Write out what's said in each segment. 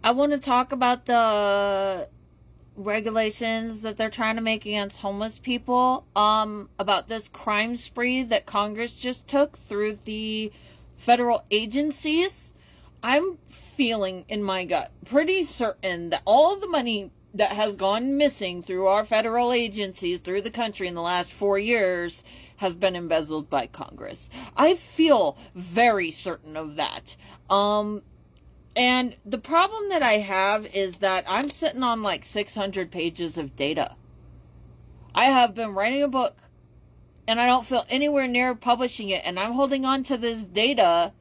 I want to talk about the regulations that they're trying to make against homeless people, about this crime spree that Congress just took through the federal agencies. I'm feeling in my gut pretty certain that all of the money that has gone missing through our federal agencies through the country in the last 4 years has been embezzled by Congress. I feel very certain of that. And the problem that I have is that I'm sitting on like 600 pages of data. I have been writing a book and I don't feel anywhere near publishing it, and I'm holding on to this data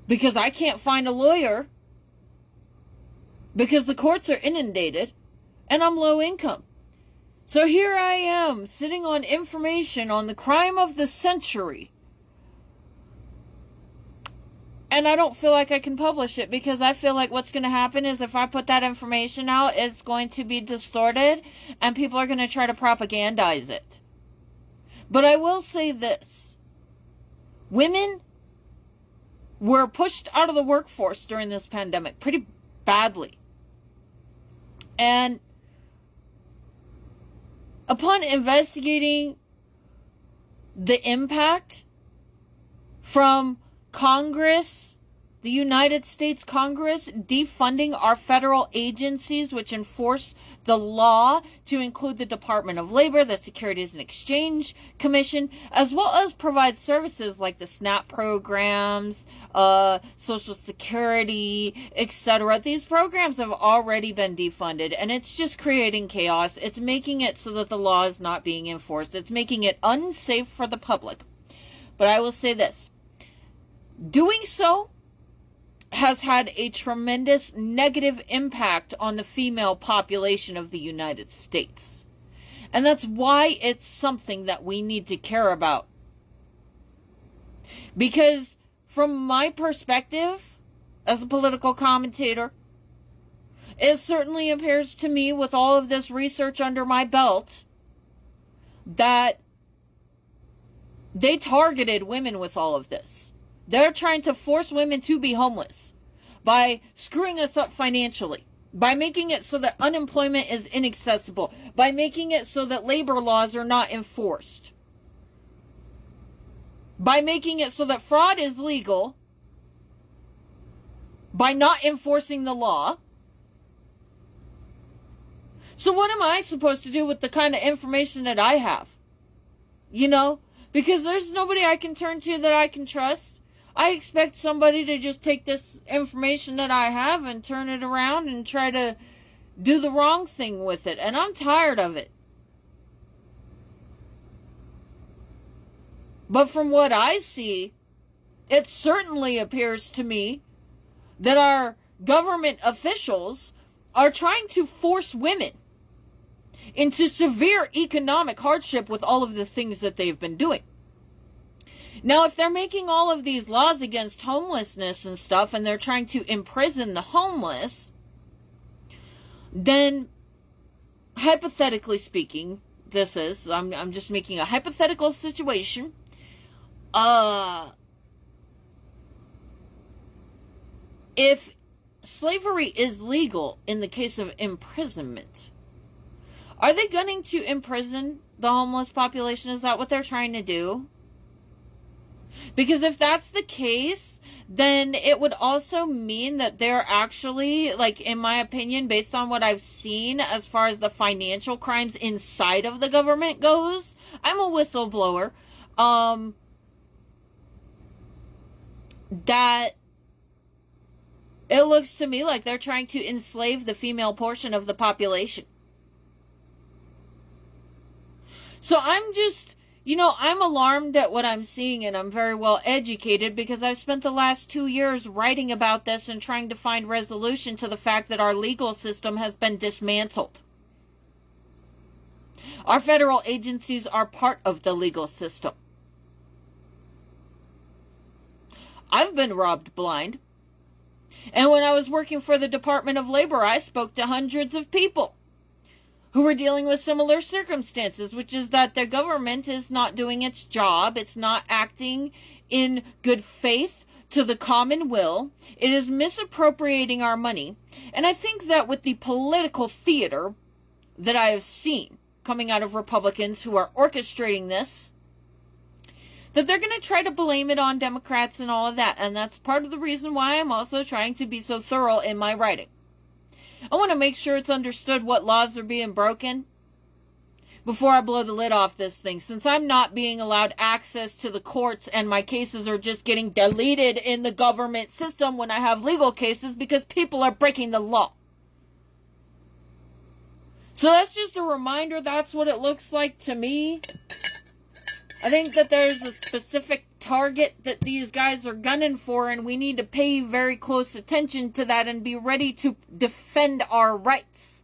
because I can't find a lawyer because the courts are inundated and I'm low income. So here I am sitting on information on the crime of the century. And I don't feel like I can publish it because I feel like what's going to happen is if I put that information out, it's going to be distorted and people are going to try to propagandize it. But I will say this. Women were pushed out of the workforce during this pandemic pretty badly. And upon investigating the impact from Congress, the United States Congress defunding our federal agencies which enforce the law to include the Department of Labor, the Securities and Exchange Commission, as well as provide services like the SNAP programs, Social Security, etc. These programs have already been defunded, and it's just creating chaos. It's making it so that the law is not being enforced. It's making it unsafe for the public. But I will say this. Doing so has had a tremendous negative impact on the female population of the United States. And that's why it's something that we need to care about. Because from my perspective, as a political commentator, it certainly appears to me, with all of this research under my belt, that they targeted women with all of this. They're trying to force women to be homeless by screwing us up financially, by making it so that unemployment is inaccessible, by making it so that labor laws are not enforced, by making it so that fraud is legal, by not enforcing the law. So what am I supposed to do with the kind of information that I have? You know, because there's nobody I can turn to that I can trust. I expect somebody to just take this information that I have and turn it around and try to do the wrong thing with it. And I'm tired of it. But from what I see, it certainly appears to me that our government officials are trying to force women into severe economic hardship with all of the things that they've been doing. Now, if they're making all of these laws against homelessness and stuff, and they're trying to imprison the homeless, then, hypothetically speaking, I'm just making a hypothetical situation. If slavery is legal in the case of imprisonment, are they going to imprison the homeless population? Is that what they're trying to do? Because if that's the case, then it would also mean that they're actually, like, in my opinion, based on what I've seen as far as the financial crimes inside of the government goes, I'm a whistleblower, that it looks to me like they're trying to enslave the female portion of the population. So I'm just... I'm alarmed at what I'm seeing, and I'm very well educated because I've spent the last 2 years writing about this and trying to find resolution to the fact that our legal system has been dismantled. Our federal agencies are part of the legal system. I've been robbed blind. And when I was working for the Department of Labor, I spoke to hundreds of people who were dealing with similar circumstances, which is that the government is not doing its job. It's not acting in good faith to the common will. It is misappropriating our money. And I think that with the political theater that I have seen coming out of Republicans who are orchestrating this, that they're going to try to blame it on Democrats and all of that. And that's part of the reason why I'm also trying to be so thorough in my writing. I want to make sure it's understood what laws are being broken before I blow the lid off this thing. Since I'm not being allowed access to the courts and my cases are just getting deleted in the government system when I have legal cases because people are breaking the law. So that's just a reminder. That's what it looks like to me. I think that there's a specific target that these guys are gunning for, and we need to pay very close attention to that and be ready to defend our rights.